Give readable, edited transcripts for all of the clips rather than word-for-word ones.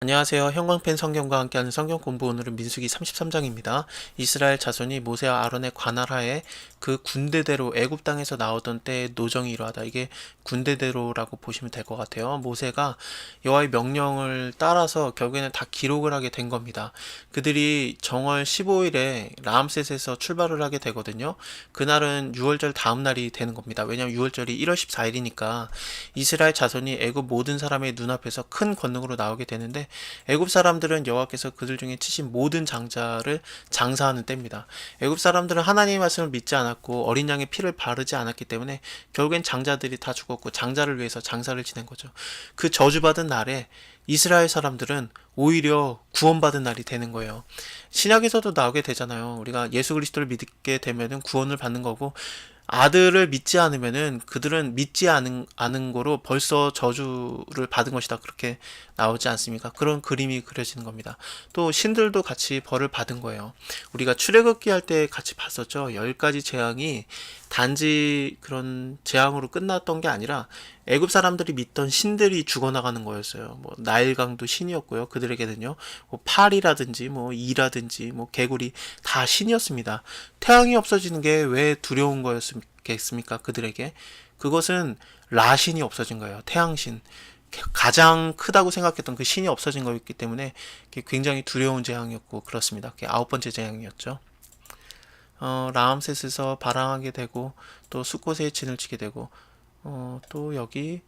안녕하세요. 형광펜 성경과 함께하는 성경 공부 오늘은 민수기 33장입니다. 이스라엘 자손이 모세와 아론의 관할하에 그 군대대로 애굽 땅에서 나오던 때의 노정이 이러하다. 이게 군대대로라고 보시면 될 것 같아요. 모세가 여호와의 명령을 따라서 결국에는 다 기록을 하게 된 겁니다. 그들이 정월 15일에 라암셋에서 출발을 하게 되거든요. 그날은 6월절 다음 날이 되는 겁니다. 왜냐하면 6월절이 1월 14일이니까 이스라엘 자손이 애굽 모든 사람의 눈앞에서 큰 권능으로 나오게 되는데 애굽 사람들은 여호와께서 그들 중에 치신 모든 장자를 장사하는 때입니다. 애굽 사람들은 하나님의 말씀을 믿지 않았고 어린 양의 피를 바르지 않았기 때문에 결국엔 장자들이 다 죽었고 장자를 위해서 장사를 지낸 거죠. 그 저주받은 날에 이스라엘 사람들은 오히려 구원받은 날이 되는 거예요. 신약에서도 나오게 되잖아요. 우리가 예수 그리스도를 믿게 되면은 구원을 받는 거고 아들을 믿지 않으면은 그들은 믿지 않은 거로 벌써 저주를 받은 것이다. 그렇게 나오지 않습니까? 그런 그림이 그려지는 겁니다. 또 신들도 같이 벌을 받은 거예요. 우리가 출애굽기 할 때 같이 봤었죠. 10가지 재앙이 단지 그런 재앙으로 끝났던 게 아니라 애굽 사람들이 믿던 신들이 죽어나가는 거였어요. 뭐 나일강도 신이었고요. 그들에게는요. 뭐 팔이라든지 뭐 이라든지 뭐 개구리 다 신이었습니다. 태양이 없어지는 게 왜 두려운 거였겠습니까? 그들에게 그것은 라신이 없어진 거예요. 태양신. 가장 크다고 생각했던 그 신이 없어진 거였기 때문에 굉장히 두려운 재앙이었고 그렇습니다. 그게 9번째 재앙이었죠. 라암셋에서 발항하게 되고 또 숫곳에 진을 치게 되고 또 여기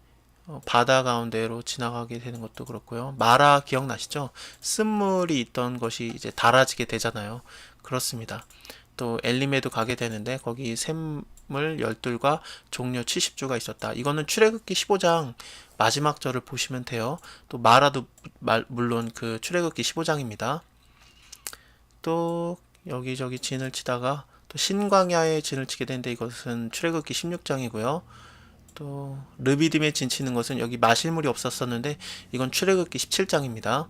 바다 가운데로 지나가게 되는 것도 그렇고요. 마라 기억나시죠? 쓴물이 있던 것이 이제 달아지게 되잖아요. 그렇습니다. 또 엘림에도 가게 되는데 거기 샘물 열둘과 종려 70주가 있었다. 이거는 출애굽기 15장 마지막 절을 보시면 돼요. 또 마라도 물론 그 출애굽기 15장입니다. 또 여기저기 진을 치다가 또 신광야에 진을 치게 되는데 이것은 출애굽기 16장이고요. 또 르비딤에 진 치는 것은 여기 마실물이 없었었는데 이건 출애굽기 17장입니다.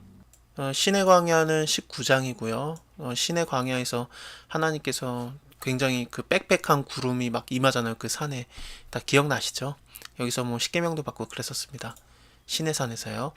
신의 광야는 19장이고요. 신의 광야에서 하나님께서 굉장히 그 빽빽한 구름이 막 임하잖아요. 그 산에. 다 기억나시죠? 여기서 뭐 십계명도 받고 그랬었습니다. 신의 산에서요.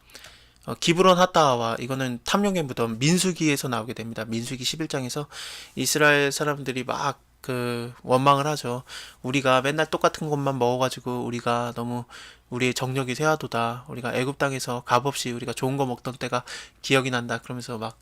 기브론 핫다와 이거는 탐욕의 무덤 민수기에서 나오게 됩니다. 민수기 11장에서 이스라엘 사람들이 막 그 원망을 하죠. 우리가 맨날 똑같은 것만 먹어가지고 우리가 너무 우리의 정력이 쇠하도다. 우리가 애굽 땅에서 값없이 우리가 좋은 거 먹던 때가 기억이 난다. 그러면서 막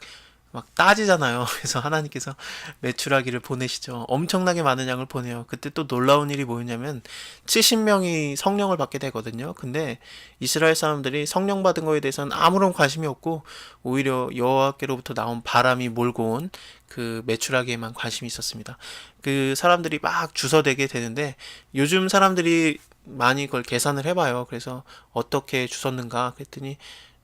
따지잖아요. 그래서 하나님께서 메추라기를 보내시죠. 엄청나게 많은 양을 보내요. 그때 또 놀라운 일이 뭐였냐면 70명이 성령을 받게 되거든요. 근데 이스라엘 사람들이 성령 받은 거에 대해서는 아무런 관심이 없고 오히려 여호와께로부터 나온 바람이 몰고 온 그 메추라기에만 관심이 있었습니다. 그 사람들이 막 주워대게 되는데 요즘 사람들이 많이 그걸 계산을 해봐요. 그래서 어떻게 주웠는가 그랬더니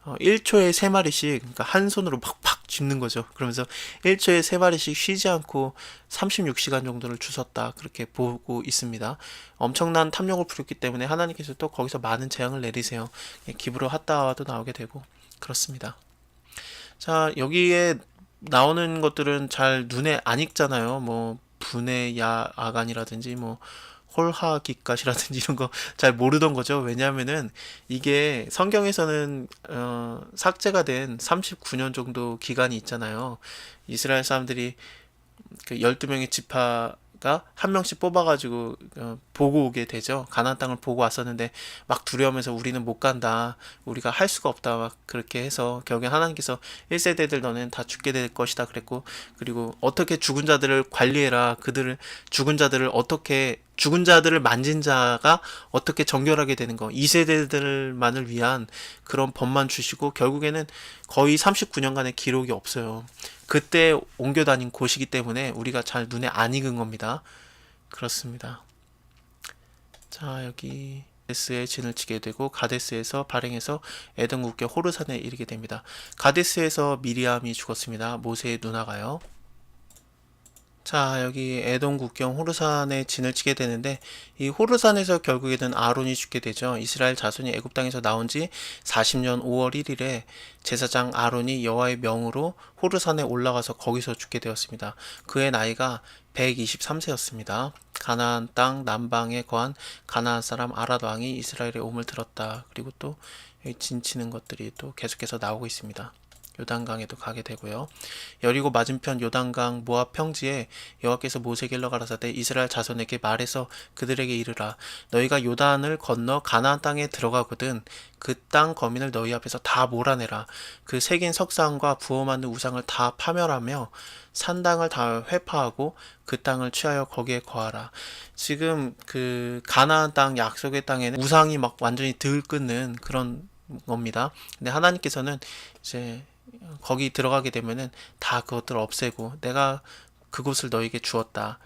1초에 3마리씩 그러니까 한 손으로 팍팍 짚는 거죠. 그러면서 1초에 3마리씩 쉬지 않고 36시간 정도를 주웠다. 그렇게 보고 있습니다. 엄청난 탐욕을 부렸기 때문에 하나님께서 또 거기서 많은 재앙을 내리세요. 기브로 핫다와도 나오게 되고 그렇습니다. 자, 여기에 나오는 것들은 잘 눈에 안 익잖아요. 뭐 분해 아간이라든지 뭐 홀하기갓이라든지 이런 거 잘 모르던 거죠. 왜냐하면은 이게 성경에서는 삭제가 된 39년 정도 기간이 있잖아요. 이스라엘 사람들이 그 12명의 지파가 한 명씩 뽑아가지고 보고 오게 되죠. 가나안 땅을 보고 왔었는데 막 두려우면서 우리는 못 간다. 우리가 할 수가 없다. 막 그렇게 해서 결국에 하나님께서 1세대들 너는 다 죽게 될 것이다 그랬고 그리고 어떻게 죽은 자들을 관리해라. 그들을 죽은 자들을 어떻게 죽은 자들을 만진 자가 어떻게 정결하게 되는 거 2세대들만을 위한 그런 법만 주시고 결국에는 거의 39년간의 기록이 없어요. 그때 옮겨 다닌 곳이기 때문에 우리가 잘 눈에 안 익은 겁니다. 그렇습니다. 자, 여기 가데스에 진을 치게 되고 가데스에서 발행해서 에돔 국경 호르산에 이르게 됩니다. 가데스에서 미리암이 죽었습니다. 모세의 누나가요. 자, 여기 에돔 국경 호르산에 진을 치게 되는데 이 호르산에서 결국에는 아론이 죽게 되죠. 이스라엘 자손이 애굽 땅에서 나온 지 40년 5월 1일에 제사장 아론이 여호와의 명으로 호르산에 올라가서 거기서 죽게 되었습니다. 그의 나이가 123세였습니다. 가나안 땅 남방에 거한 가나안 사람 아랏 왕이 이스라엘의 옴을 들었다. 그리고 또 여기 진치는 것들이 또 계속해서 나오고 있습니다. 요단강에도 가게 되고요. 여리고 맞은편 요단강 모압 평지에 여호와께서 모세에게 일러 가라사대 이스라엘 자손에게 말해서 그들에게 이르라 너희가 요단을 건너 가나안 땅에 들어가거든 그 땅 거민을 너희 앞에서 다 몰아내라 그 새긴 석상과 부어 만든 우상을 다 파멸하며 산당을 다 회파하고 그 땅을 취하여 거기에 거하라. 지금 그 가나안 땅 약속의 땅에는 우상이 막 완전히 들끓는 그런 겁니다. 근데 하나님께서는 이제 거기 들어가게 되면은 다 그것들을 없애고 내가 그곳을 너에게 주었다.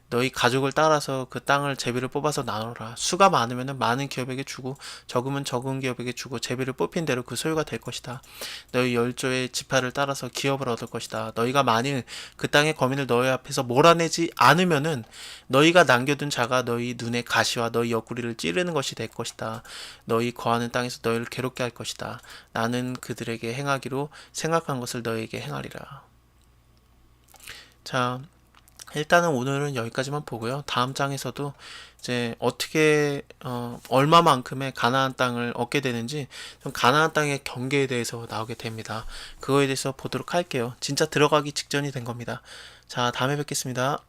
너희 가족을 따라서 그 땅을 제비를 뽑아서 나눠라. 수가 많으면은 많은 기업에게 주고 적으면 적은 기업에게 주고 제비를 뽑힌 대로 그 소유가 될 것이다. 너희 열조의 지파를 따라서 기업을 얻을 것이다. 너희가 만일 그 땅의 거민을 너희 앞에서 몰아내지 않으면은 너희가 남겨둔 자가 너희 눈의 가시와 너희 옆구리를 찌르는 것이 될 것이다. 너희 거하는 땅에서 너희를 괴롭게 할 것이다. 나는 그들에게 행하기로 생각한 것을 너희에게 행하리라. 자, 일단은 오늘은 여기까지만 보고요. 다음 장에서도 이제 어떻게 얼마만큼의 가나안 땅을 얻게 되는지 좀 가나안 땅의 경계에 대해서 나오게 됩니다. 그거에 대해서 보도록 할게요. 진짜 들어가기 직전이 된 겁니다. 자, 다음에 뵙겠습니다.